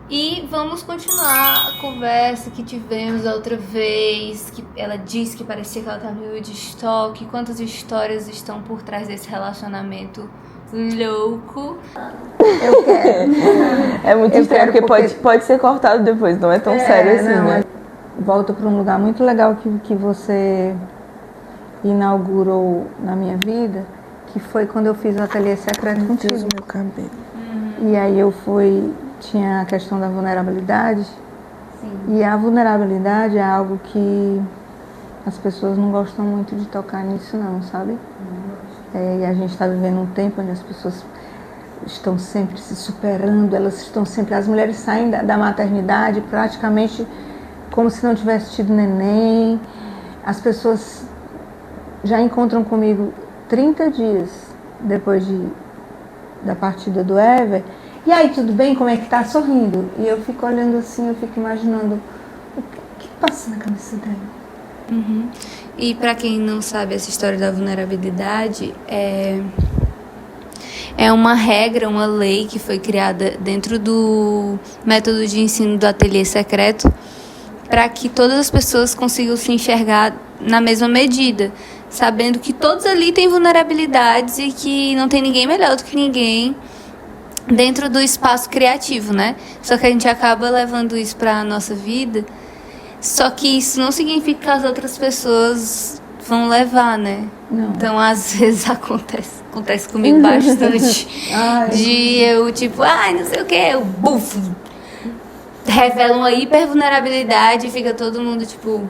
E vamos continuar a conversa que tivemos da outra vez, que ela disse que parecia que ela estava meio de estoque. Quantas histórias estão por trás desse relacionamento louco? Eu quero. É muito estranho, porque pode ser cortado depois, não é tão sério assim, não, né? Volto para um lugar muito legal que você inaugurou na minha vida, que foi quando eu fiz o ateliê secreto contigo. Meu cabelo. E aí tinha a questão da vulnerabilidade. Sim. E a vulnerabilidade é algo que as pessoas não gostam muito de tocar nisso não, sabe? E a gente está vivendo um tempo onde as pessoas estão sempre se superando, elas estão sempre... As mulheres saem da maternidade praticamente como se não tivesse tido neném. As pessoas já encontram comigo 30 dias depois da partida do Ever. E aí, tudo bem? Como é que tá? Sorrindo. E eu fico olhando assim, eu fico imaginando o que passa na cabeça dela. Uhum. E para quem não sabe, essa história da vulnerabilidade é uma regra, uma lei que foi criada dentro do método de ensino do ateliê secreto para que todas as pessoas consigam se enxergar na mesma medida, sabendo que todos ali têm vulnerabilidades e que não tem ninguém melhor do que ninguém dentro do espaço criativo, né? Só que a gente acaba levando isso para a nossa vida, só que isso não significa que as outras pessoas vão levar, né? Não. Então, às vezes acontece comigo bastante, de eu, tipo, não sei o que, eu bufo, revela uma hipervulnerabilidade e fica todo mundo, tipo,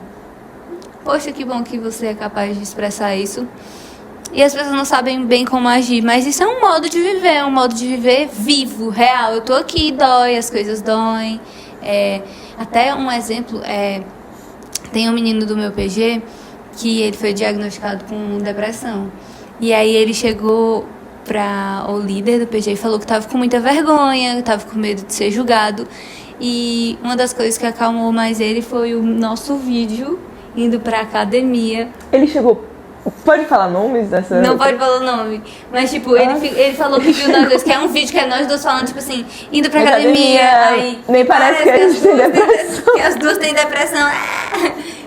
poxa, que bom que você é capaz de expressar isso. E as pessoas não sabem bem como agir, mas isso é um modo de viver vivo, real. Eu tô aqui, dói, as coisas doem. Até um exemplo, tem um menino do meu PG que ele foi diagnosticado com depressão. E aí ele chegou para o líder do PG e falou que tava com muita vergonha, tava com medo de ser julgado. E uma das coisas que acalmou mais ele foi o nosso vídeo indo pra academia. Ele chegou... Pode falar nomes dessa... Não pode falar o nome. Mas, tipo, ele falou que viu nós dois, que é um vídeo que é nós dois falando, tipo assim, indo pra academia. Aí, nem parece que a gente tem depressão. Que as duas têm depressão.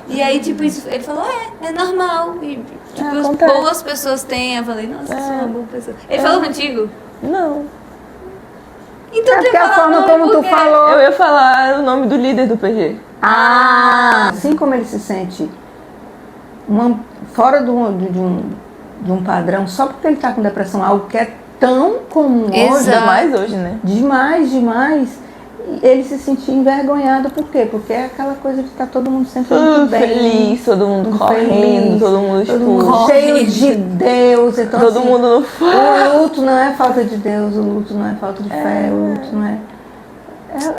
E aí, tipo, ele falou, é normal. E, tipo, boas pessoas têm. Eu falei, nossa, eu sou uma boa pessoa. Ele falou contigo? Não. Então, porque a forma como tu falou... Eu ia falar o nome do líder do PG. Assim como ele se sente fora de um padrão, só porque ele está com depressão, algo que é tão comum hoje, mais hoje, né? Demais, ele se sentia envergonhado. Por quê? Porque é aquela coisa de estar todo mundo sempre muito bem, feliz, todo mundo correndo, todo mundo cheio de Deus. Então, todo assim, mundo no o luto não é falta de Deus, o luto não é falta de fé, o luto não é...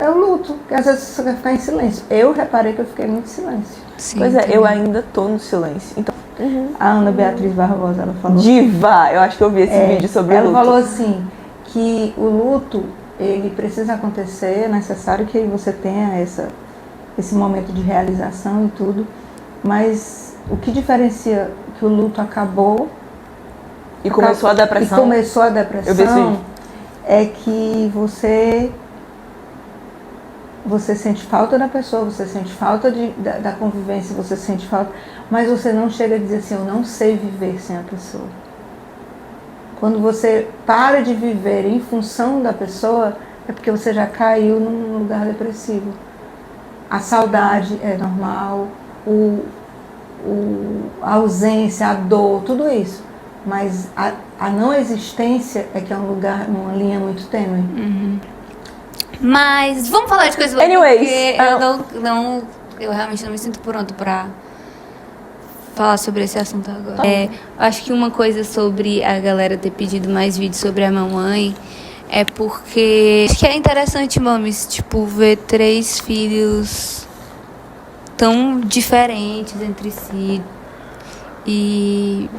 É o luto, que às vezes você quer ficar em silêncio. Eu reparei que eu fiquei muito em silêncio. Sim, pois é, eu ainda tô no silêncio. Então, a Ana Beatriz Barbosa, ela falou... Diva! Eu acho que eu vi esse vídeo sobre o luto. Ela falou assim, que o luto, ele precisa acontecer, é necessário que você tenha esse momento de realização e tudo, mas o que diferencia que o luto acabou... E começou a depressão? E começou a depressão, eu vi esse vídeo. É que você sente falta da pessoa, você sente falta da convivência, você sente falta, mas você não chega a dizer assim, eu não sei viver sem a pessoa. Quando você para de viver em função da pessoa, é porque você já caiu num lugar depressivo. A saudade é normal, a ausência, a dor, tudo isso. Mas a não existência é que é um lugar, uma linha muito tênue. Uhum. Mas vamos falar de coisas boas, porque eu realmente não me sinto pronto pra falar sobre esse assunto agora. Acho que uma coisa sobre a galera ter pedido mais vídeos sobre a mamãe é porque acho que é interessante, mames, tipo, ver 3 filhos tão diferentes entre si e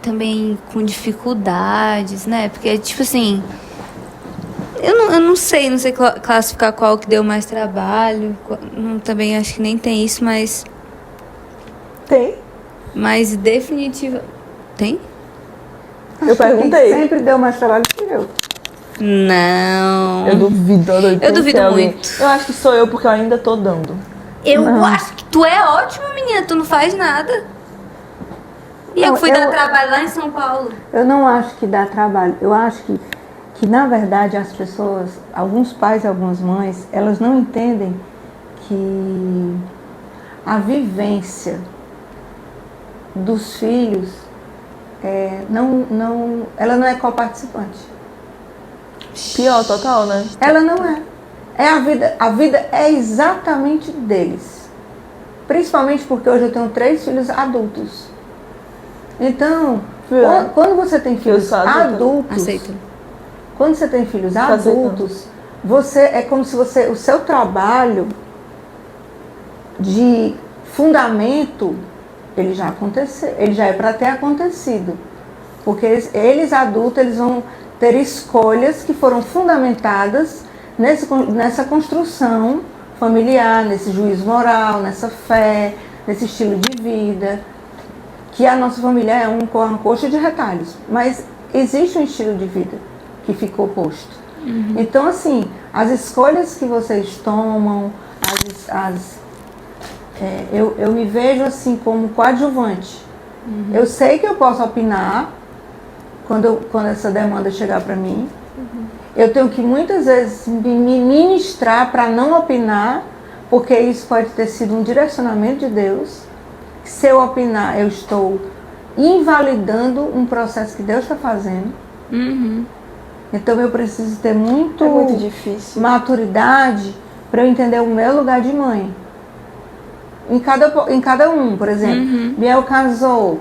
também com dificuldades, né? Porque, tipo assim, eu não sei classificar qual que deu mais trabalho. Também acho que nem tem isso, mas... Tem? Mas definitiva... Tem? Eu perguntei. Sempre deu mais trabalho que eu. Não. Eu duvido. Eu duvido muito. Eu acho que sou eu, porque eu ainda tô dando. Eu acho que tu é ótima, menina. Tu não faz nada. E eu fui dar trabalho lá em São Paulo. Eu não acho que dá trabalho. Eu acho que na verdade, as pessoas, alguns pais e algumas mães, elas não entendem que a vivência dos filhos, ela não é coparticipante. Pior, total, né? Ela não é. A vida é exatamente deles. Principalmente porque hoje eu tenho 3 filhos adultos. Então, quando você tem filhos adultos, quando você tem filhos adultos, é como se o seu trabalho de fundamento, ele já aconteceu, ele já é para ter acontecido. Porque eles adultos, eles vão ter escolhas que foram fundamentadas nessa construção familiar, nesse juízo moral, nessa fé, nesse estilo de vida, que a nossa família é uma coxa de retalhos, mas existe um estilo de vida que ficou posto. Então, assim, as escolhas que vocês tomam, eu me vejo assim como coadjuvante. Eu sei que eu posso opinar quando essa demanda chegar para mim. Eu tenho que muitas vezes me ministrar para não opinar, porque isso pode ter sido um direcionamento de Deus. Se eu opinar, eu estou invalidando um processo que Deus está fazendo. Então eu preciso ter muito difícil. maturidade para eu entender o meu lugar de mãe. Em cada um, por exemplo, Biel casou.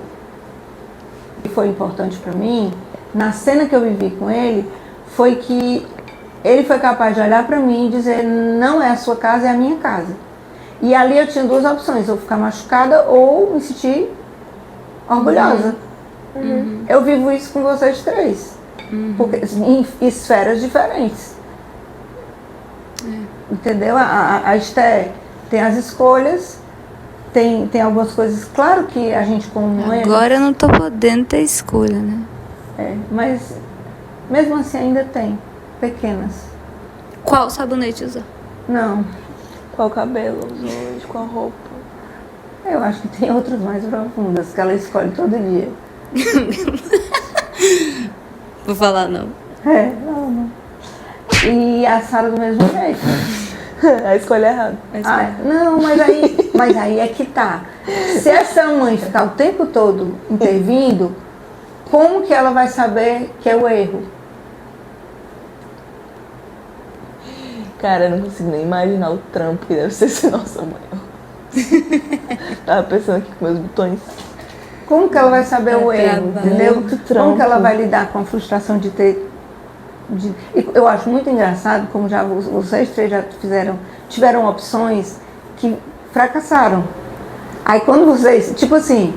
O que foi importante para mim, na cena que eu vivi com ele, foi que ele foi capaz de olhar para mim e dizer: não é a sua casa, é a minha casa. E ali eu tinha 2 opções: ou ficar machucada ou me sentir orgulhosa. Eu vivo isso com vocês 3. Porque, em esferas diferentes. Entendeu? A Esther tem as escolhas, tem algumas coisas, claro que a gente como mãe... Agora eu não tô podendo ter escolha, né? Mas mesmo assim ainda tem, pequenas. Qual sabonete usar? Não, Qual cabelo usou hoje, qual roupa? eu acho que tem outras mais profundas que ela escolhe todo dia. Vou falar não. Não. E a Sara do mesmo jeito. A escolha é errada. Não, mas aí é que tá. Se essa mãe ficar o tempo todo intervindo, como que ela vai saber que é o erro? Cara, eu não consigo nem imaginar o trampo que deve ser nossa mãe. Tava pensando aqui com meus botões. Como que ela vai saber o erro? Entendeu? Como que ela vai lidar com a frustração de ter... Eu acho muito engraçado como já vocês 3 já tiveram opções que fracassaram. Aí quando vocês, tipo assim,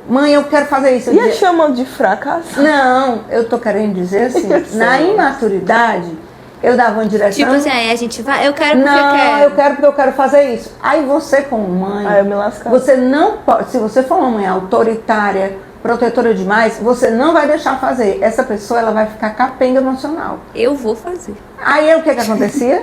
mãe, eu quero fazer isso. E a chamam de fracasso? Não, eu tô querendo dizer assim, na imaturidade, eu dava uma direção. Tipo assim, aí a gente vai, eu quero porque não, eu quero. eu quero porque eu quero fazer isso. Aí você como mãe, eu me lascava. você não pode, se você for uma mãe autoritária, protetora demais, você não vai deixar fazer. Essa pessoa, ela vai ficar capenga emocional. Eu vou fazer. Aí o que acontecia?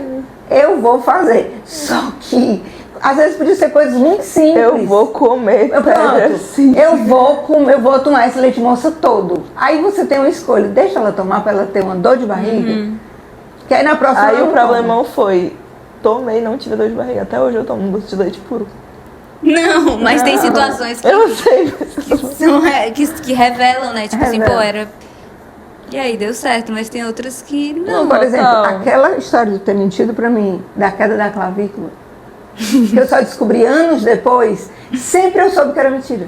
Eu vou fazer. Só que, às vezes podia ser coisas muito simples. Eu vou comer pedra, sim. Eu vou tomar esse leite moça todo. Aí você tem uma escolha, deixa ela tomar para ela ter uma dor de barriga. Que aí na próxima Aí o problemão foi, tomei, não tive dor de barriga. Até hoje eu tomo um gosto de leite puro. Não, mas tem situações que, Eu sei. que revelam, né? Tipo assim, Revela. era... E aí, deu certo, mas tem outras que Não, não. por exemplo, aquela história de ter mentido pra mim, da queda da clavícula, que eu só descobri anos depois, sempre eu soube que era mentira.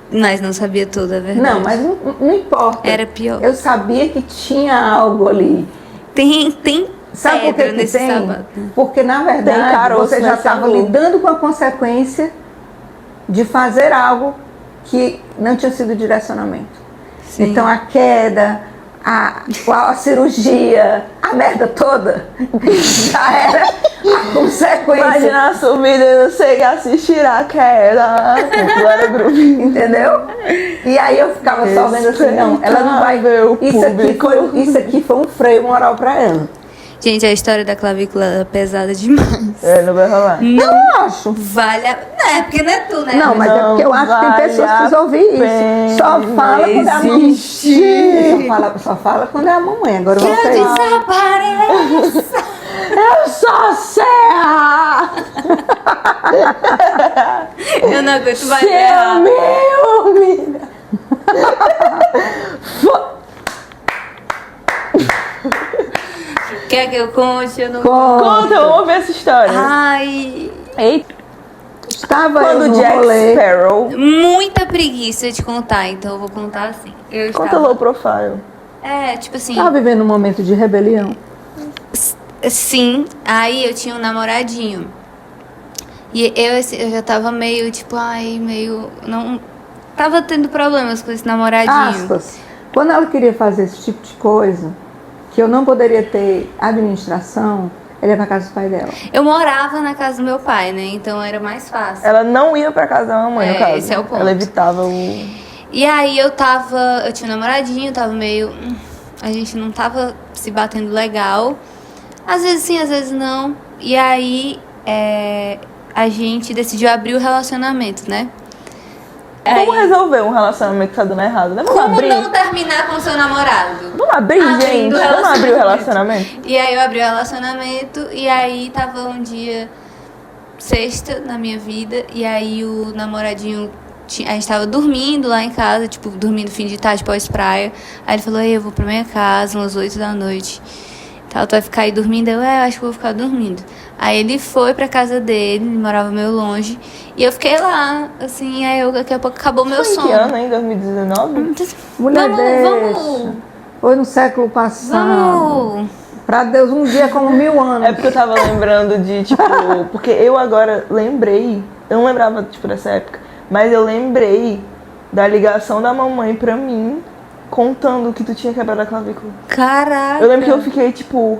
Mas não sabia tudo, é verdade. Não, mas não importa. Era pior. Eu sabia que tinha algo ali. Tem Sabe por pedra que nesse tem? sapato. Porque, na Tem verdade, caroço você já nesse estava angu. lidando com a consequência de fazer algo que não tinha sido direcionamento. Sim. Então, a queda, a cirurgia, a merda toda, já era consequência. Imagina a subida e não sei assistir a queda. Glória Groove. Entendeu? E aí eu ficava só vendo assim, não, ela não vai ver o público. Isso aqui foi um freio moral pra ela. Gente, a história da clavícula é pesada demais. Não vai rolar. Não acho. Vale a... Não, é porque não é tu, né? Não, mas é porque eu acho que tem pessoas que precisam ouvir isso. Só fala quando é a mamãe. Só fala quando é a mamãe. Agora Que eu vocês. desapareça. Eu sou Serra! Eu não aguento mais Se errar. eu me humilha. Quer que eu conte? Eu não Conta, vamos ver essa história. Ai, Eita, Estava eu quando no Jack rolê. Sparrow. muita preguiça de contar, então eu vou contar assim. Eu Conta estava... low profile. É, tipo assim... Estava vivendo um momento de rebelião. Sim, aí eu tinha um namoradinho. E eu já tava meio, tipo, meio... Não... Tava tendo problemas com esse namoradinho. Aspas. Quando ela queria fazer esse tipo de coisa, que eu não poderia ter administração, ela ia pra casa do pai dela. Eu morava na casa do meu pai, né? Então era mais fácil. Ela não ia pra casa da mamãe, no caso. Esse é o ponto. Ela evitava o... E aí eu tinha um namoradinho, tava meio... A gente não tava se batendo legal. Às vezes sim, às vezes não. E aí a gente decidiu abrir o relacionamento, né? Como resolver um relacionamento que tá dando errado, né? Vamos Como abrir? não terminar com seu namorado? Vamos abrir, Abrindo gente? o Vamos abrir o relacionamento? E aí eu abri o relacionamento e aí tava um dia sexta na minha vida e aí o namoradinho, a gente tava dormindo lá em casa, tipo, dormindo fim de tarde pós-praia. Aí ele falou, eu vou pra minha casa umas 8 da noite. Tá, tu vai ficar aí dormindo? Eu acho que vou ficar dormindo. Aí ele foi pra casa dele, ele morava meio longe. E eu fiquei lá, assim, aí daqui a pouco acabou meu Foi em sono. que ano, hein? 2019? Mulher Vamos. Foi no século passado. Vamos. Pra Deus, um dia como 1000 anos. É porque eu tava lembrando de, tipo... Porque eu agora lembrei... Eu não lembrava, tipo, dessa época. Mas eu lembrei da ligação da mamãe pra mim, contando que tu tinha quebrado a clavícula. Caraca. Eu lembro que eu fiquei, tipo...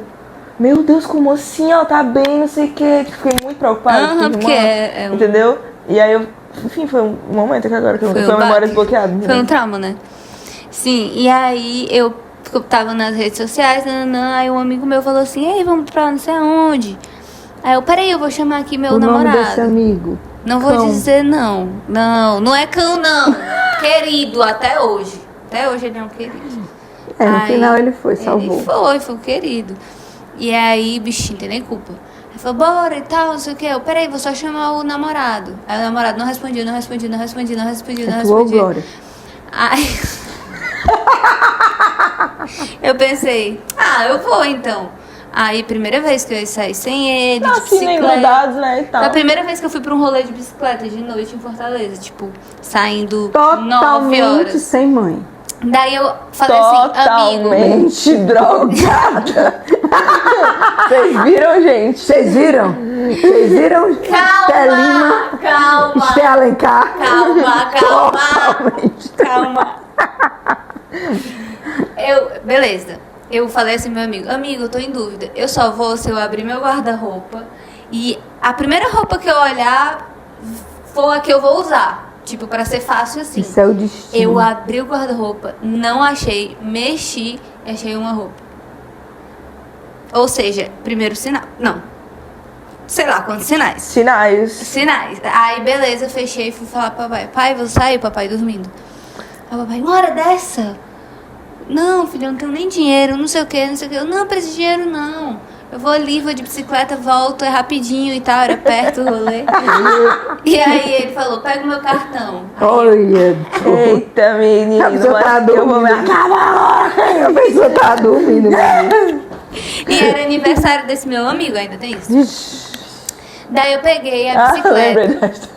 Meu Deus, como assim? Ela tá bem, não sei o quê. Tipo, fiquei muito preocupada. Porque é um... Entendeu? E aí eu... Enfim, foi um momento que agora que eu Foi foi um uma memória baque. desbloqueada. Foi um trauma, né? Sim, e aí eu tava nas redes sociais, aí um amigo meu falou assim, ei, vamos pra não sei aonde. Aí eu, peraí, eu vou chamar aqui meu O nome namorado. desse amigo. Não vou Cão. dizer não. Não é cão, não. Querido, até hoje. Até hoje ele é um querido. No Aí, final ele foi, salvou. Ele foi um querido. E aí, bichinho, tem nem culpa. Ele falou, bora e tal, não sei o que. Eu, peraí, vou só chamar o namorado. Aí o namorado não respondia. É tua glória. Aí eu pensei, eu vou então. Aí, primeira vez que eu ia sair sem ele, de Assim, nem bicicleta. grudados, né, e tal. Foi a primeira vez que eu fui pra um rolê de bicicleta de noite em Fortaleza. Tipo, saindo 9 Totalmente horas. sem mãe. Daí eu falei assim, amigo... Totalmente drogada. Vocês viram, gente? Vocês viram? Vocês viram? Telima, Calma, Esté Alencar. calma. Beleza. Eu falei assim, meu amigo, eu tô em dúvida. Eu só vou se eu abrir meu guarda-roupa e a primeira roupa que eu olhar for a que eu vou usar. Tipo, pra ser fácil assim. Isso é o destino. Eu abri o guarda-roupa, não achei, mexi e achei uma roupa. Ou seja, primeiro sinal. Não. Sei lá quantos sinais. Sinais. Aí, beleza, fechei e fui falar pro papai. Pai, vou sair, o papai dormindo. Aí o papai, uma hora dessa? Não, filho, eu não tenho nem dinheiro, não sei o que. Eu, não preciso de dinheiro, não. Eu vou ali, vou de bicicleta, volto, é rapidinho e tal, era perto do rolê. E aí ele falou, pega o meu cartão. Olha, Eita, menino. a pessoa tá eu vou me dormindo. A pessoa tá dormindo. E era aniversário desse meu amigo, ainda tem isso? Ixi. Daí eu peguei a lembrei bicicleta. dessa.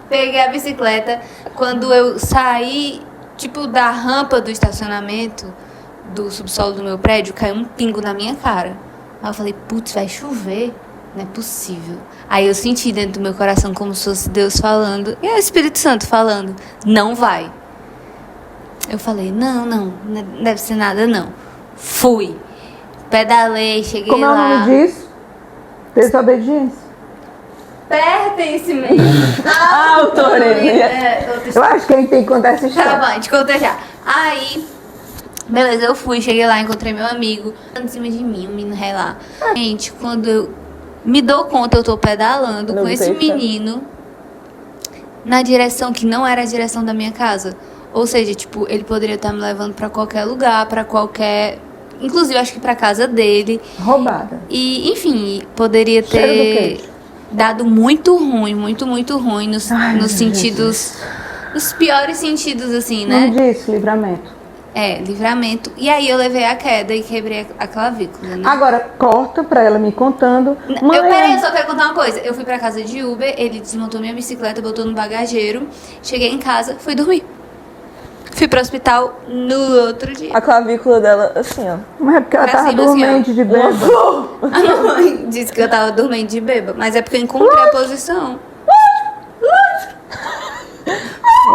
Peguei a bicicleta. Quando eu saí, tipo, da rampa do estacionamento, do subsolo do meu prédio, caiu um pingo na minha cara. Aí eu falei, putz, vai chover? Não é possível. Aí eu senti dentro do meu coração como se fosse Deus falando, e é o Espírito Santo falando, não vai. Eu falei, não deve ser nada não. Fui. Pedalei, cheguei Como é o lá. nome disso? Desobediência. Pertencimento. Autonomia. Eu acho que a gente tem que contar essa Tá história. bom, te conta já. Aí, beleza, eu fui, cheguei lá, encontrei meu amigo em cima de mim, o menino lá. Gente, quando eu me dou conta, eu tô pedalando Não com esse deixa. menino na direção que não era a direção da minha casa. Ou seja, tipo, ele poderia estar me levando pra qualquer lugar, pra qualquer... Inclusive, acho que pra casa dele. Roubada. E, enfim, poderia Cheiro do ter queijo. dado muito ruim, muito ruim nos, Ai, nos meu sentidos... Nos piores sentidos, assim, Não né? disse livramento. É, livramento. E aí eu levei a queda e quebrei a clavícula, né? Agora, corta pra ela me contando. Peraí, eu só quero contar uma coisa. Eu fui pra casa de Uber, ele desmontou minha bicicleta, botou no bagageiro. Cheguei em casa, fui dormir. Fui pro hospital no outro dia. A clavícula dela, assim, ó. Mas é porque ela Pra tava cima, assim, ó. dormente de Uma bêbada. flor. A mamãe disse que eu tava dormindo de bêbada, mas é porque eu encontrei a posição.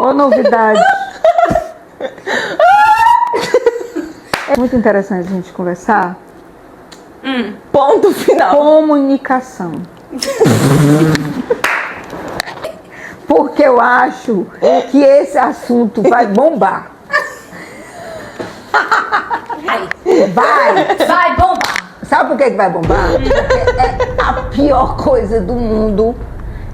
Ô, novidade. É muito interessante a gente conversar. Ponto final. Comunicação. Porque eu acho que esse assunto vai bombar. Vai bombar! Sabe por que vai bombar? Porque a pior coisa do mundo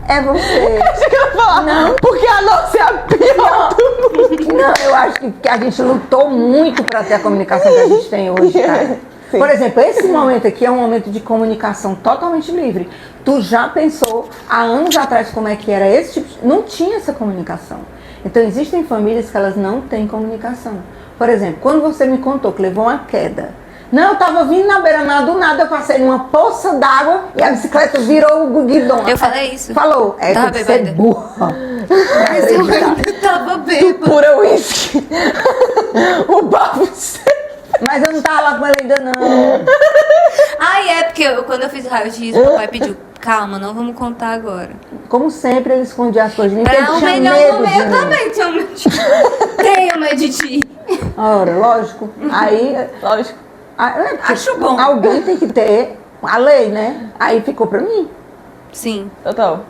é você. Deixa eu falar. Não. Porque a nossa é a pior do mundo. Não, eu acho que a gente lutou muito para ter a comunicação que a gente tem hoje, cara. Sim. Por exemplo, esse momento aqui é um momento de comunicação totalmente livre. Tu já pensou há anos atrás como é que era esse tipo de... Não tinha essa comunicação. Então existem famílias que elas não têm comunicação. Por exemplo, quando você me contou que levou uma queda. Não, eu tava vindo na beira-mar, do nada eu passei numa poça d'água e a bicicleta virou o guidão. Eu falei isso? Falou. É Tava que você é bêbada. burra. Mas eu ainda tava bêbada. Pura uísque. O bafo. Mas eu não tava lá com ela ainda não. Ai, é porque quando eu fiz o raio-x, meu pai pediu, calma, não vamos contar agora. Como sempre, ele escondia as coisas de mim, porque Pra ele um tinha melhor medo momento, de eu mim. também tenho medo de ti. Tenho medo de ti. Ora, lógico. Aí, Lógico. Acho bom. alguém tem que ter a lei, né? Aí ficou pra mim. Sim, Total.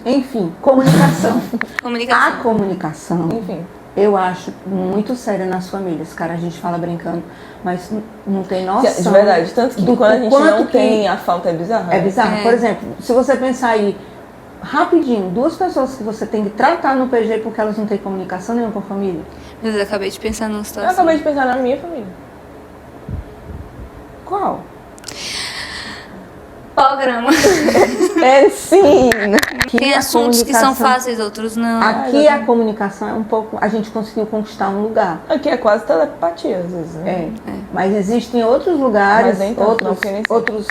Enfim, comunicação. A comunicação. comunicação, Enfim. eu acho muito séria nas famílias. Cara, a gente fala brincando, mas não tem noção. De verdade. Tanto que do quando a gente quanto não que- tem a falta é bizarro. É né? bizarro. É. Por exemplo, se você pensar aí, rapidinho, duas pessoas que você tem que tratar no PG porque elas não têm comunicação nenhuma com a família. Mas eu acabei de pensar numa Eu situação. acabei de pensar na minha família. Qual? Programa. É sim. Tem a assuntos que são comunicação- fáceis, outros não. Aqui a comunicação é um pouco. A gente conseguiu conquistar um lugar. Aqui é quase telepatia, às vezes, né? Mas existem outros lugares, Mas nem tanto, não, outros, porque nem sei. outros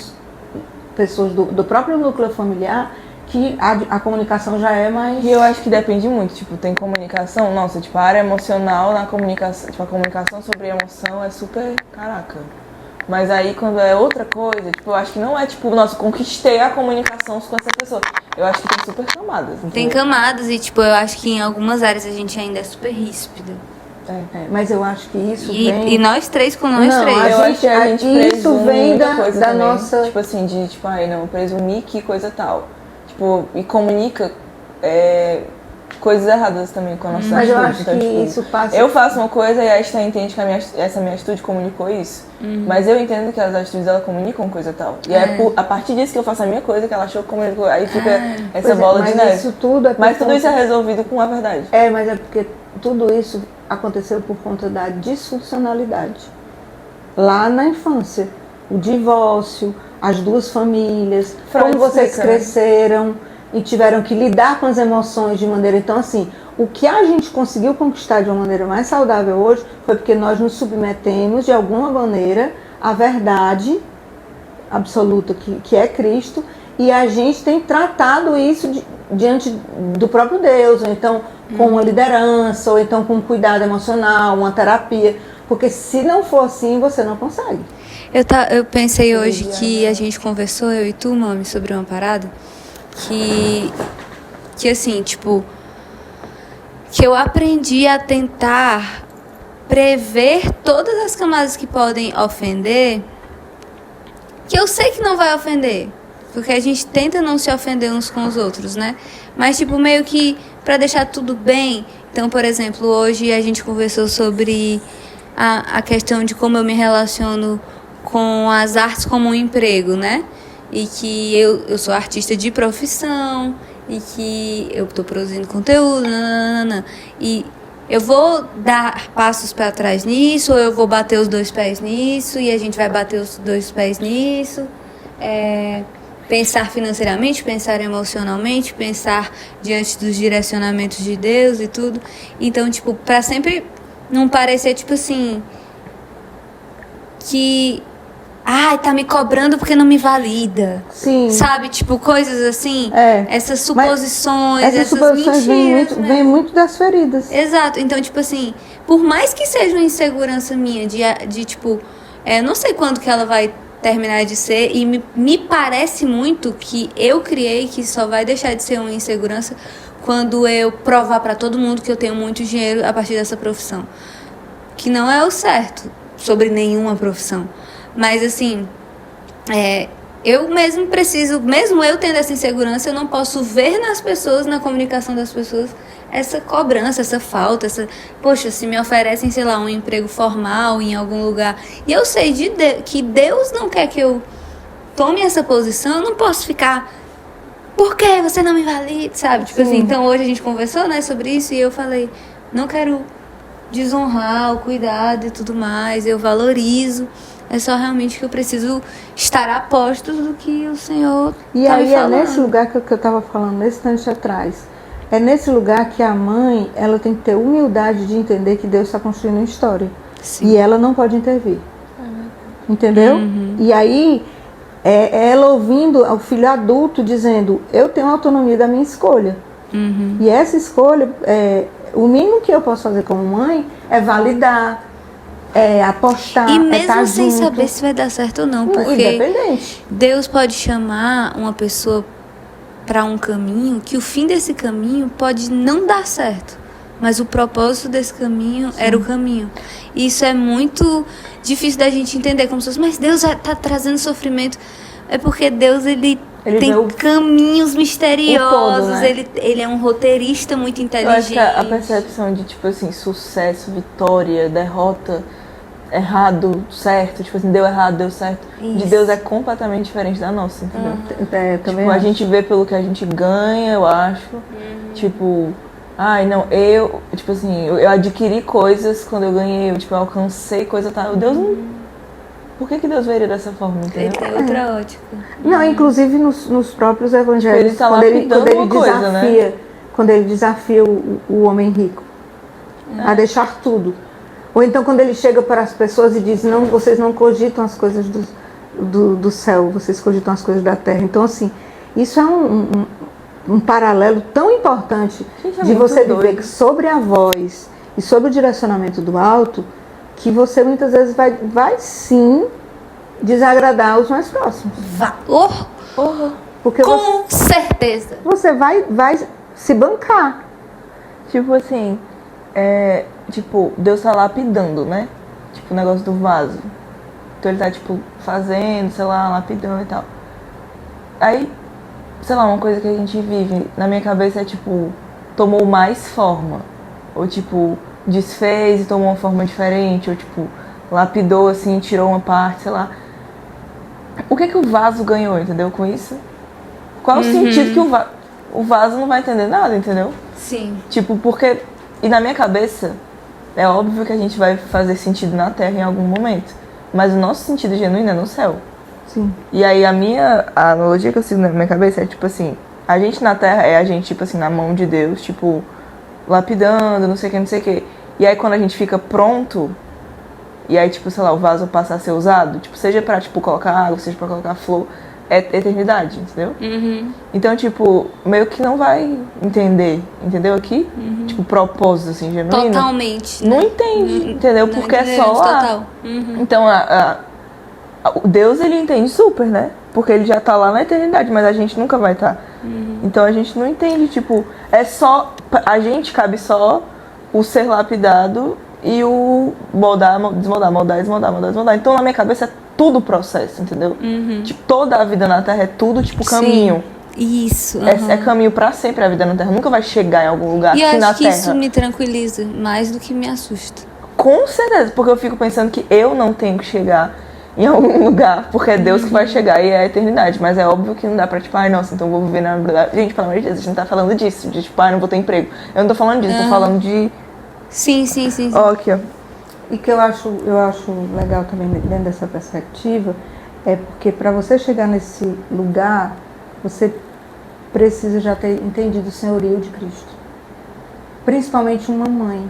pessoas do próprio núcleo familiar que a comunicação já é mais. E eu acho que depende muito, tipo, tem comunicação, nossa, tipo, a área emocional na comunicação, tipo, a comunicação sobre emoção é super, caraca. Mas aí quando é outra coisa, tipo, eu acho que não é tipo, nossa, conquistei a comunicação com essa pessoa. Eu acho que tem super camadas. Tem entendeu? camadas e, tipo, eu acho que em algumas áreas a gente ainda é super ríspido. É, mas eu acho que isso vem. E nós três com nós Não, três. a Eu gente- acho que a gente isso presume vem muita da- coisa da também. nossa- Tipo assim, de tipo, ai não, presumir que coisa tal. Tipo, e comunica coisas erradas também com a nossa Mas eu atitude. acho Então, que tipo, isso passa. eu faço uma coisa e a Esther entende que essa minha atitude comunicou isso. Mas eu entendo que as atitudes dela comunicam coisa tal. E é a partir disso que eu faço a minha coisa, que ela achou que comunicou. Aí fica essa Pois é, bola de mas neve. isso tudo é por Mas tudo conta- isso é resolvido com a verdade. É, mas é porque tudo isso aconteceu por conta da disfuncionalidade. Lá na infância, o divórcio, as duas famílias, Freud como vocês explica, né? cresceram e tiveram que lidar com as emoções de maneira... Então, assim, o que a gente conseguiu conquistar de uma maneira mais saudável hoje foi porque nós nos submetemos, de alguma maneira, à verdade absoluta que é Cristo, e a gente tem tratado isso diante do próprio Deus, ou então com uma liderança, ou então com um cuidado emocional, uma terapia, porque se não for assim, você não consegue. Eu pensei hoje que a gente conversou, eu e tu, mami, sobre uma parada que assim, tipo, que eu aprendi a tentar prever todas as camadas que podem ofender, que eu sei que não vai ofender, Porque a gente tenta não se ofender uns com os outros, né? Mas, tipo, meio que pra deixar tudo bem. Então, por exemplo, hoje a gente conversou sobre a questão de como eu me relaciono com as artes como um emprego, né? E que eu sou artista de profissão e que eu tô produzindo conteúdo, nananana. E eu vou dar passos para trás nisso, ou eu vou bater os 2 pés nisso, e a gente vai bater os 2 pés nisso. Pensar financeiramente, pensar emocionalmente, pensar diante dos direcionamentos de Deus e tudo. Então, tipo, pra sempre não parecer, tipo assim, que... Ai, tá me cobrando porque não me valida. Sim. Sabe? Tipo, coisas assim. Essas suposições, essas suposições mentiras. vêm muito das feridas. Exato. Então, tipo assim, por mais que seja uma insegurança minha de tipo, não sei quando que ela vai terminar de ser, e me parece muito que eu criei que só vai deixar de ser uma insegurança quando eu provar pra todo mundo que eu tenho muito dinheiro a partir dessa profissão. Que não é o certo sobre nenhuma profissão. Mas, assim, eu mesmo preciso, mesmo eu tendo essa insegurança, eu não posso ver nas pessoas, na comunicação das pessoas, essa cobrança, essa falta, poxa, se me oferecem, sei lá, um emprego formal em algum lugar, e eu sei que Deus não quer que eu tome essa posição, eu não posso ficar, por que você não me valida, sabe? Tipo assim, então hoje a gente conversou, né, sobre isso, e eu falei, não quero desonrar o cuidado e tudo mais, eu valorizo. É só realmente que eu preciso estar a postos do que o Senhor e tá aí me falando. É nesse lugar que eu estava falando, nesse instante atrás. É nesse lugar que a mãe, ela tem que ter humildade de entender que Deus está construindo uma história. Sim. E ela não pode intervir. Entendeu? E aí, ela ouvindo o filho adulto dizendo, eu tenho autonomia da minha escolha. E essa escolha, o mínimo que eu posso fazer como mãe é validar, apostar, e mesmo estar sem junto. saber se vai dar certo ou não, porque Independente. Deus pode chamar uma pessoa para um caminho que o fim desse caminho pode não dar certo, mas o propósito desse caminho era o caminho. E isso é muito difícil da gente entender, como se fosse, mas Deus está trazendo sofrimento. É porque Deus ele tem caminhos misteriosos, todo, né? ele é um roteirista muito inteligente. Eu acho que a percepção de, tipo assim, sucesso, vitória, derrota, errado, certo, tipo assim, deu errado, deu certo, de Deus é completamente diferente da nossa, entendeu? Também tipo, a gente vê pelo que a gente ganha, eu acho. Tipo, ai, não, tipo assim, eu adquiri coisas quando eu ganhei, eu alcancei coisa, tá? Deus não... Por que Deus veria dessa forma, entendeu? Ele tem outra ótica. Não, inclusive nos próprios evangelhos, Ele tá quando ele lapidando uma coisa, desafia, né? quando ele desafia o homem rico a deixar tudo. Ou então quando ele chega para as pessoas e diz, não, vocês não cogitam as coisas do céu, vocês cogitam as coisas da terra. Então, assim, isso é um paralelo tão importante de você viver sobre a voz e sobre o direcionamento do alto, que você muitas vezes vai sim desagradar os mais próximos. Porque com certeza. Você vai se bancar. Tipo assim, tipo, Deus tá lapidando, né? Tipo, o negócio do vaso. Então ele tá, tipo, fazendo, sei lá, lapidando e tal. Aí, sei lá, uma coisa que a gente vive na minha cabeça é, tipo, tomou mais forma. Ou, tipo, desfez e tomou uma forma diferente. Ou, tipo, lapidou, assim, tirou uma parte, sei lá. O que o vaso ganhou, entendeu, com isso? Qual é o sentido que o vaso não vai entender nada, entendeu? Sim. Tipo, porque... E na minha cabeça, é óbvio que a gente vai fazer sentido na Terra em algum momento. Mas o nosso sentido genuíno é no céu. Sim. E aí a analogia que eu sigo na minha cabeça é tipo assim, a gente na Terra é a gente, tipo assim, na mão de Deus, tipo, lapidando, não sei o que, não sei o que. E aí quando a gente fica pronto, e aí, tipo, sei lá, o vaso passa a ser usado, tipo, seja pra, tipo, colocar água, seja pra colocar flor, é eternidade, entendeu? Então, tipo, meio que não vai entendeu aqui? Tipo, propósito, assim, genuíno. Totalmente. Não entende, entendeu? Não porque é só lá. total. Então, o Deus, ele entende super, né? Porque ele já tá lá na eternidade, mas a gente nunca vai estar. Então, a gente não entende, tipo, é só... A gente cabe só o ser lapidado e o moldar, desmoldar, moldar, desmoldar, moldar, desmoldar. Então, na minha cabeça, é tudo processo, entendeu? Tipo, toda a vida na Terra é tudo, tipo, caminho. Isso. É caminho pra sempre a vida na Terra. Nunca vai chegar em algum lugar E eu aqui na acho que Terra. isso me tranquiliza mais do que me assusta. Com certeza, porque eu fico pensando que eu não tenho que chegar em algum lugar, porque é Deus que vai chegar e é a eternidade. Mas é óbvio que não dá pra, tipo, ai, nossa, então eu vou viver na verdade. Gente, pelo amor de Deus, a gente não tá falando disso, de tipo, ai, não vou ter emprego. Eu não tô falando disso, tô falando de... Sim. Ó, aqui, ó. E que eu acho legal também dentro dessa perspectiva é porque para você chegar nesse lugar, você precisa já ter entendido o senhorio de Cristo. Principalmente uma mãe.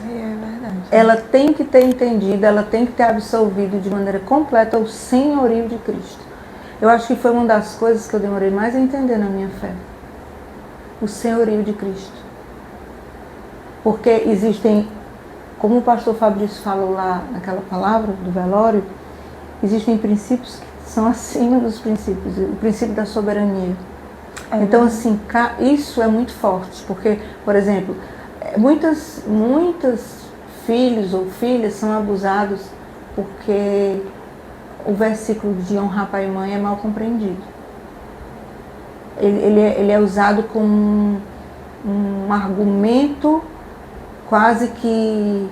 É verdade. Ela tem que ter entendido, ela tem que ter absorvido de maneira completa o senhorio de Cristo. Eu acho que foi uma das coisas que eu demorei mais a entender na minha fé. O senhorio de Cristo. Porque existem, como o pastor Fabrício falou lá naquela palavra do velório, existem princípios que são acima dos princípios, o princípio da soberania. Então, assim, isso é muito forte, porque, por exemplo, muitas filhos ou filhas são abusados porque o versículo de honrar pai e mãe é mal compreendido. Ele é usado como um argumento quase que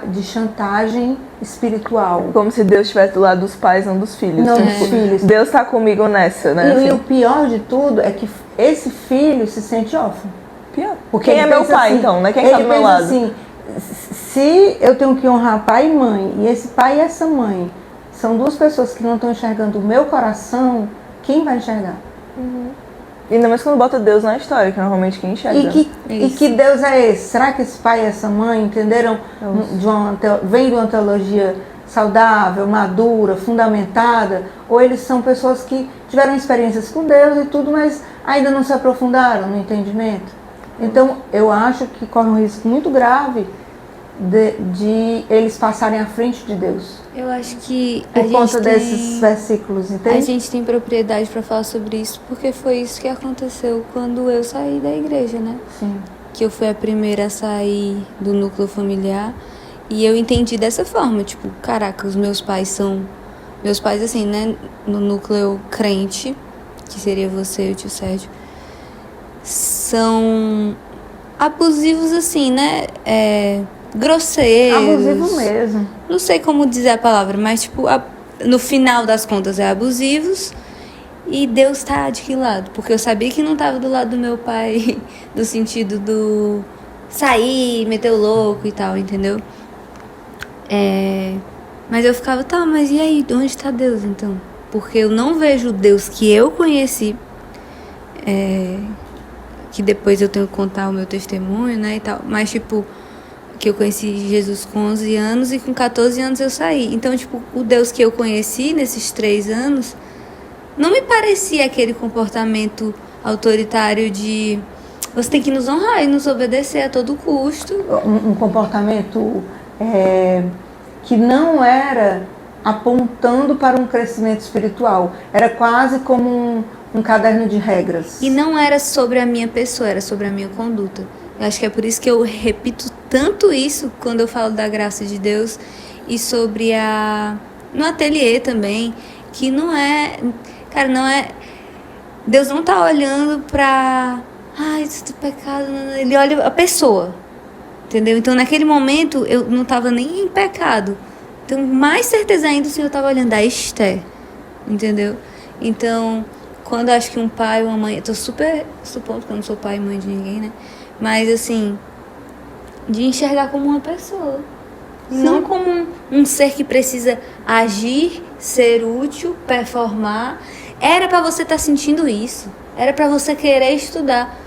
de chantagem espiritual. Como se Deus estivesse do lado dos pais, não dos filhos. Não Tipo, dos filhos. Deus tá comigo nessa, né? E o pior de tudo é que esse filho se sente órfão. Pior. Porque Quem é ele meu pensa pai, assim, então, né? Quem tá do meu lado? Assim, se eu tenho que honrar pai e mãe, e esse pai e essa mãe são duas pessoas que não estão enxergando o meu coração, quem vai enxergar? Ainda mais quando bota Deus na história, que é normalmente quem enxerga. E que Deus é esse? Será que esse pai e essa mãe entenderam, vem de uma teologia saudável, madura, fundamentada? Ou eles são pessoas que tiveram experiências com Deus e tudo, mas ainda não se aprofundaram no entendimento? Então, eu acho que corre um risco muito grave de eles passarem à frente de Deus. Eu acho que por conta desses versículos, entende? A gente tem propriedade para falar sobre isso, porque foi isso que aconteceu quando eu saí da igreja, né? Sim. Que eu fui a primeira a sair do núcleo familiar e eu entendi dessa forma, tipo, caraca, os meus pais assim, né, no núcleo crente, que seria você e o tio Sérgio, são abusivos assim, né? Grosseiros. Abusivo mesmo. Não sei como dizer a palavra, mas tipo, no final das contas é abusivos. E Deus tá de que lado? Porque eu sabia que não tava do lado do meu pai, no sentido do sair, meter o louco e tal, entendeu? Mas eu ficava, tá, mas e aí? Onde tá Deus então? Porque eu não vejo o Deus que eu conheci, que depois eu tenho que contar o meu testemunho, né, e tal. Mas tipo, que eu conheci Jesus com 11 anos e com 14 anos eu saí. Então, tipo, o Deus que eu conheci nesses 3 anos não me parecia aquele comportamento autoritário de você tem que nos honrar e nos obedecer a todo custo. Um comportamento que não era apontando para um crescimento espiritual. Era quase como um caderno de regras. E não era sobre a minha pessoa, era sobre a minha conduta. Eu acho que é por isso que eu repito tanto isso quando eu falo da graça de Deus e sobre no ateliê também, que não é, cara, não é, Deus não tá olhando pra, isso é pecado, ele olha a pessoa, entendeu? Então naquele momento eu não tava nem em pecado, então mais certeza ainda o Senhor tava olhando a Esther, entendeu? Então, quando eu acho que um pai ou uma mãe, eu tô super supondo que eu não sou pai e mãe de ninguém, né? Mas assim, de enxergar como uma pessoa. Sim. Não como um ser que precisa agir, ser útil, performar. Era pra você estar sentindo isso. Era pra você querer estudar.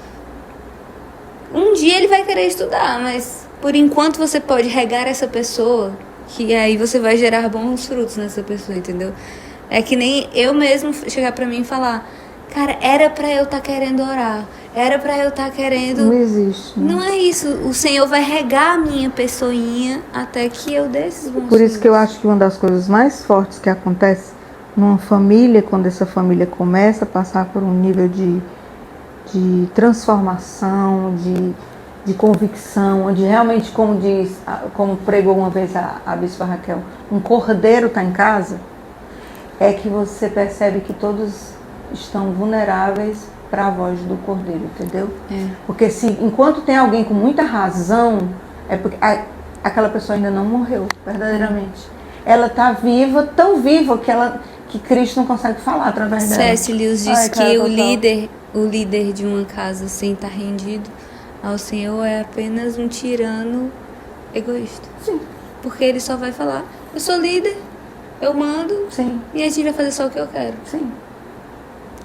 Um dia ele vai querer estudar, mas por enquanto você pode regar essa pessoa, que aí você vai gerar bons frutos nessa pessoa, entendeu? É que nem eu mesmo chegar pra mim e falar, cara, era pra eu estar querendo orar. Era pra eu estar querendo... Não existe. Não é isso. O Senhor vai regar a minha pessoinha até que eu dê esses bons Por isso que eu acho que uma das coisas mais fortes que acontece numa família, quando essa família começa a passar por um nível de transformação, de convicção, onde realmente, como pregou uma vez a Bispa Raquel, um cordeiro está em casa, é que você percebe que todos estão vulneráveis para a voz do cordeiro, entendeu? Porque enquanto tem alguém com muita razão, é porque aquela pessoa ainda não morreu, verdadeiramente. Ela está viva, tão viva que Cristo não consegue falar através dela. C.S. Lewis diz que o líder de uma casa sem estar rendido ao Senhor é apenas um tirano egoísta. Sim. Porque ele só vai falar, eu sou líder, eu mando, Sim. e a gente vai fazer só o que eu quero. Sim.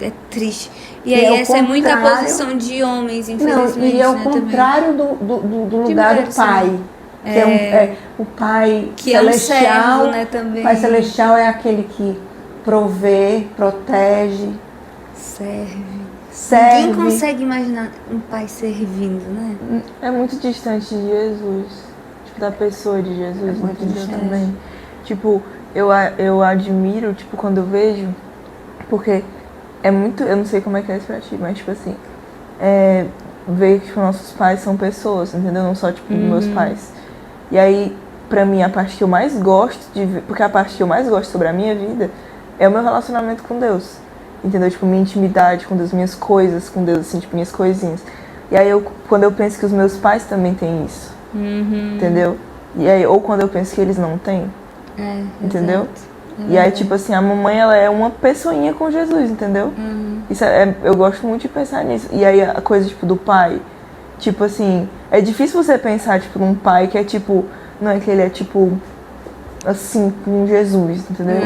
É triste. E aí essa é muita posição de homens, infelizmente. Não, e é o contrário do lugar do pai. Que o pai que celestial. É um servo, né, também. O pai celestial é aquele que provê, protege, serve. Serve. Ninguém consegue imaginar um pai servindo, né? É muito distante de Jesus. Tipo, da pessoa de Jesus, É muito entendeu? distante. Também. Tipo, eu admiro, tipo, quando eu vejo, porque é muito, eu não sei como é que é isso pra ti, mas tipo assim, ver que tipo, nossos pais são pessoas, entendeu? Não só tipo meus pais. E aí, pra mim, a parte que eu mais gosto de ver, porque a parte que eu mais gosto sobre a minha vida é o meu relacionamento com Deus. Entendeu? Tipo, minha intimidade com Deus, minhas coisas com Deus, assim, tipo, minhas coisinhas. E aí, quando eu penso que os meus pais também têm isso, entendeu? E aí, ou quando eu penso que eles não têm, entendeu? E aí, tipo assim, a mamãe, ela é uma pessoinha com Jesus, entendeu? Isso eu gosto muito de pensar nisso. E aí, a coisa, tipo, do pai, tipo assim, é difícil você pensar, tipo, num pai que é, tipo, não é que ele é, tipo, assim, com Jesus, entendeu?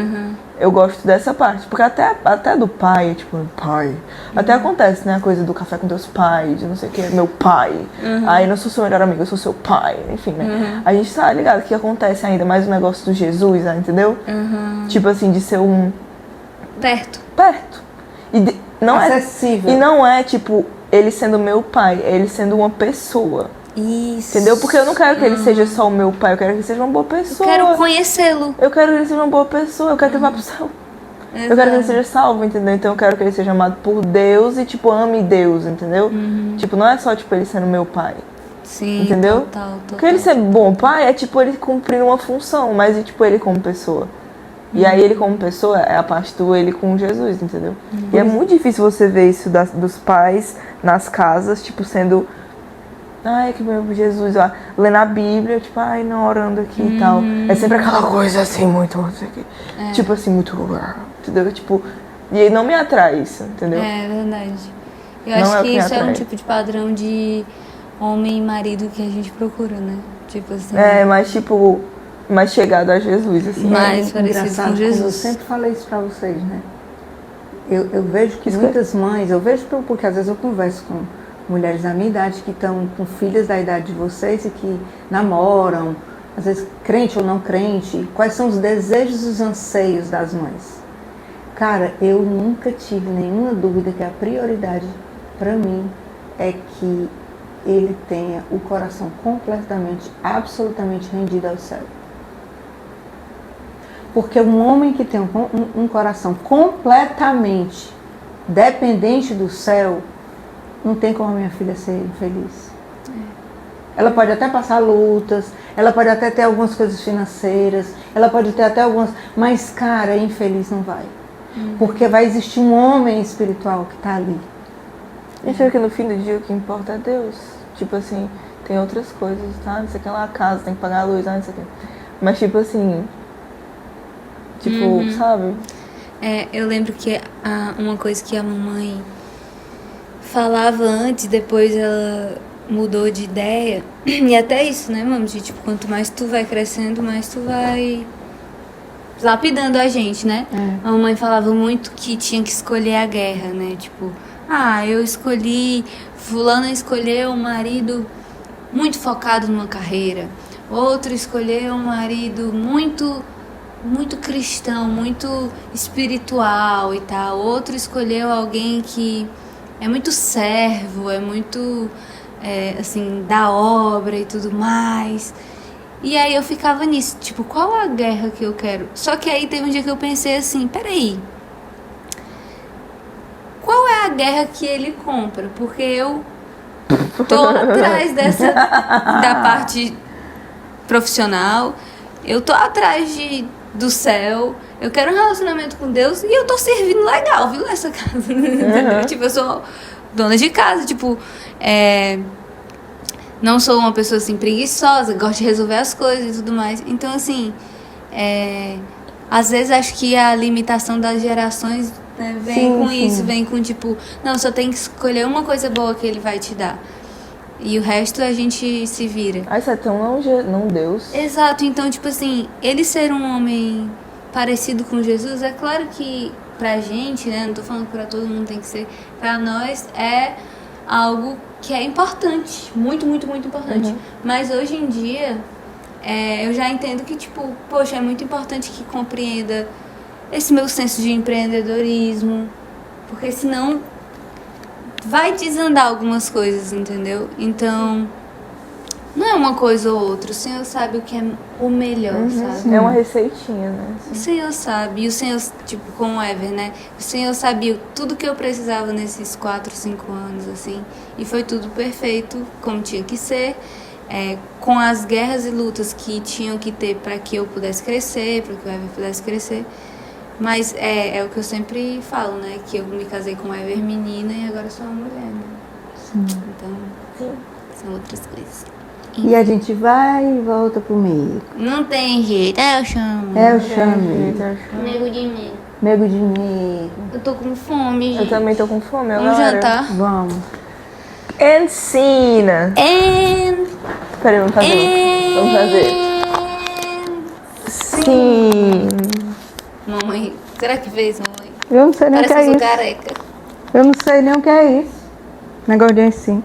Eu gosto dessa parte, porque até do pai, tipo, pai, até acontece, né, a coisa do café com teus pais, de não sei o que, meu pai, aí não sou seu melhor amigo, eu sou seu pai, enfim, né, a gente tá ligado que acontece ainda mais o negócio do Jesus, entendeu? Tipo assim, de ser um... Perto. E não acessível. E não é, tipo, ele sendo meu pai, é ele sendo uma pessoa. Isso. Entendeu? Porque eu não quero que ele seja só o meu pai, eu quero que ele seja uma boa pessoa. Eu quero conhecê-lo. Eu quero que ele seja uma boa pessoa, eu quero que ele vá pro céu. Eu quero que ele seja salvo, entendeu? Então eu quero que ele seja amado por Deus e, tipo, ame Deus, entendeu? Tipo, não é só, tipo, ele sendo meu pai. Sim, entendeu? Total. Porque ele ser bom pai é, tipo, ele cumprir uma função, mas, tipo, ele como pessoa. E aí ele como pessoa é a parte do ele com Jesus, entendeu? E é muito difícil você ver isso dos pais nas casas, tipo, sendo... Ai, que meu Jesus, ó, lendo a Bíblia, tipo, ai, não, orando aqui e tal. É sempre aquela coisa assim, muito, não sei o quê. Tipo assim, muito, entendeu? Tipo, e aí não me atrai isso, entendeu? É verdade. Eu Não acho é o que que me isso é um atrai. tipo de padrão de homem e marido que a gente procura, né? Tipo assim. É, mas tipo, mais chegado a Jesus, assim. Mais parecido engraçado, com como eu Jesus. sempre falei isso pra vocês, né? Eu vejo que Isso muitas mães, eu vejo porque às vezes eu converso com mulheres da minha idade que estão com filhas da idade de vocês e que namoram, às vezes crente ou não crente, quais são os desejos e os anseios das mães? Cara, eu nunca tive nenhuma dúvida que a prioridade para mim é que ele tenha o coração completamente, absolutamente rendido ao céu. Porque um homem que tem um coração completamente dependente do céu, não tem como a minha filha ser infeliz. Ela pode até passar lutas, ela pode até ter algumas coisas financeiras, ela pode ter até algumas... Mas, cara, infeliz não vai. Porque vai existir um homem espiritual que está ali. E sabe que no fim do dia o que importa é Deus. Tipo assim, tem outras coisas, tá? Não sei o que lá, a casa, tem que pagar a luz, não sei o que. Mas tipo assim... Tipo, sabe? Eu lembro que uma coisa que a mamãe falava antes, depois ela mudou de ideia. E até isso, né, mami? Tipo, quanto mais tu vai crescendo, mais tu vai lapidando a gente, né? A mamãe falava muito que tinha que escolher a guerra, né? Tipo, fulano escolheu um marido muito focado numa carreira. Outro escolheu um marido muito cristão, muito espiritual e tal. Outro escolheu alguém que é muito servo, é muito, assim, da obra e tudo mais. E aí eu ficava nisso, tipo, qual a guerra que eu quero? Só que aí teve um dia que eu pensei assim, peraí, qual é a guerra que ele compra? Porque eu tô atrás da parte profissional, eu tô atrás do céu, eu quero um relacionamento com Deus e eu tô servindo legal, viu, nessa casa. Entendeu? Tipo, eu sou dona de casa, tipo, não sou uma pessoa assim preguiçosa, gosto de resolver as coisas e tudo mais. Então, assim, às vezes acho que a limitação das gerações, né, vem com isso, vem com tipo, não, só tem que escolher uma coisa boa que ele vai te dar. E o resto a gente se vira. Ah, isso é tão longe, não Deus. Exato, então, tipo assim, ele ser um homem parecido com Jesus, é claro que pra gente, né, não tô falando que pra todo mundo tem que ser, pra nós é algo que é importante, muito, muito, muito importante. Mas hoje em dia, eu já entendo que, tipo, poxa, é muito importante que compreenda esse meu senso de empreendedorismo, porque senão vai desandar algumas coisas, entendeu? Então, não é uma coisa ou outra, o Senhor sabe o que é o melhor, sabe? É uma receitinha, né? O Senhor sabe, e o Senhor, tipo, com o Ever, né? O Senhor sabia tudo que eu precisava nesses 4, 5 anos, assim, e foi tudo perfeito, como tinha que ser, com as guerras e lutas que tinham que ter para que eu pudesse crescer, para que o Ever pudesse crescer. Mas é o que eu sempre falo, né? Que eu me casei com o Ever menina e agora sou uma mulher, né? Sim. Então, são outras coisas. E a gente vai e volta pro meio. Não tem jeito, eu chamo. É o chame. Nego de mim. Mego de meio. Eu tô com fome, gente. Eu também tô com fome, Vamos galera. jantar? Vamos. Ensina. Peraí, vamos fazer. Vamos fazer. Sim. Mamãe, será que fez, mamãe? Eu não sei nem o Parece que que é eu sou isso. careca. Eu não sei nem o que é isso. Negócio de ensino.